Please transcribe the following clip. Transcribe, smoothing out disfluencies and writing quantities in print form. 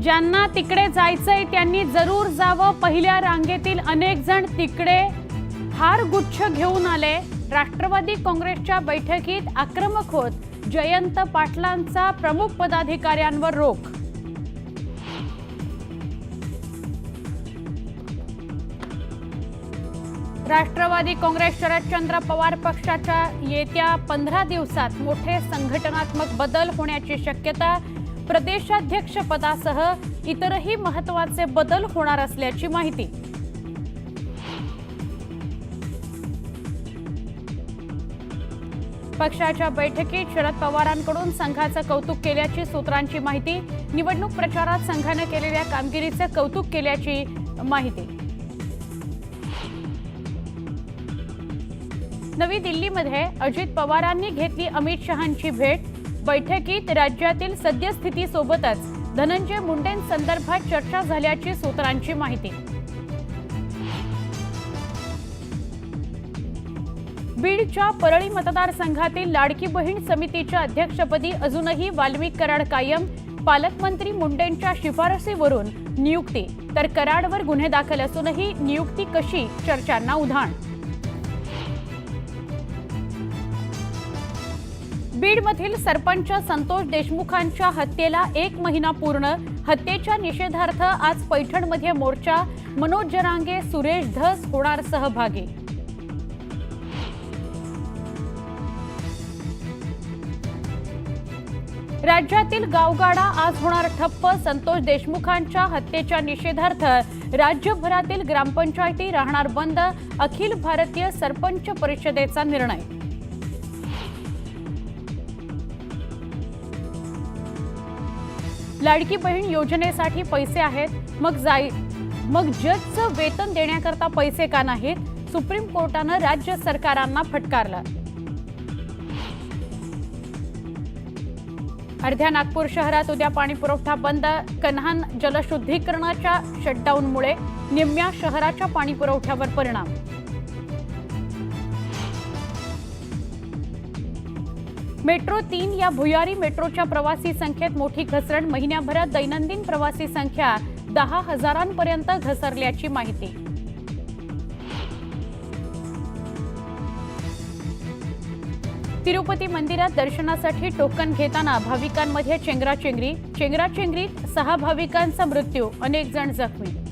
ज्यांना तिकडे जायचंय त्यांनी जरूर जावं। पहिल्या रांगेतील अनेक जण तिकडे हार गुच्छ घेऊन आले। राष्ट्रवादी काँग्रेसच्या बैठकीत आक्रमक होत जयंत पाटलांचा प्रमुख पदाधिकाऱ्यांवर रोख। राष्ट्रवादी काँग्रेस शरदचंद्र पवार पक्षाच्या येत्या 15 दिवसात मोठे संघटनात्मक बदल होण्याची शक्यता। प्रदेशाध्यक्ष पदासह इतरही महत्त्वाचे बदल होणार असल्याची माहिती। पक्षाच्या बैठकीत शरद पवारांकडून संघाचं कौतुक केल्याची सूत्रांची माहिती। निवडणूक प्रचारात संघाने केलेल्या कामगिरीचे कौतुक केल्याची माहिती। नवी दिल्लीमध्ये अजित पवारांनी घेतली अमित शहांची भेट। बैठकीत राज्यातील सद्यस्थितीसोबतच धनंजय मुंडेंसंदर्भात चर्चा झाल्याची सूत्रांची माहिती। बीडच्या परळी मतदारसंघातील लाडकी बहीण समितीच्या अध्यक्षपदी अजूनही वाल्मिक कराड कायम। पालकमंत्री मुंडेंच्या शिफारसीवरून नियुक्ती, तर कराडवर गुन्हे दाखल असूनही नियुक्ती कशी, चर्चांना उधाण। बीडमधील सरपंच संतोष देशमुखांच्या हत्येला 1 महिना पूर्ण। हत्येच्या निषेधार्थ आज पैठणमध्ये मोर्चा। मनोज जरांगे, सुरेश धस होणार सहभागी। राज्यातील गावगाडा आज होणार ठप्प। संतोष देशमुखांच्या हत्येच्या निषेधार्थ राज्यभरातील ग्रामपंचायती राहणार बंद। अखिल भारतीय सरपंच परिषदेचा निर्णय। लाडकी बहीण योजनेसाठी पैसे आहेत, मग जजचं वेतन देण्याकरता पैसे का नाहीत? सुप्रीम कोर्टानं राज्य सरकारांना फटकारलं। अर्ध्या नागपूर शहरात उद्या पाणी पुरवठा बंद। कन्हान जलशुद्धीकरणाच्या शटडाऊनमुळे निम्म्या शहराच्या पाणी पुरवठ्यावर परिणाम। मेट्रो 3 या भुयारी मेट्रोच्या प्रवासी संख्येत मोठी घसरण। महिन्याभरात दैनंदिन प्रवासी संख्या 10,000पर्यंत घसरल्याची माहिती। तिरुपती मंदिरात दर्शनासाठी टोकन घेताना भाविकांमध्ये चेंगराचेंगरीत 6 भाविकांचा मृत्यू, अनेक जण जखमी।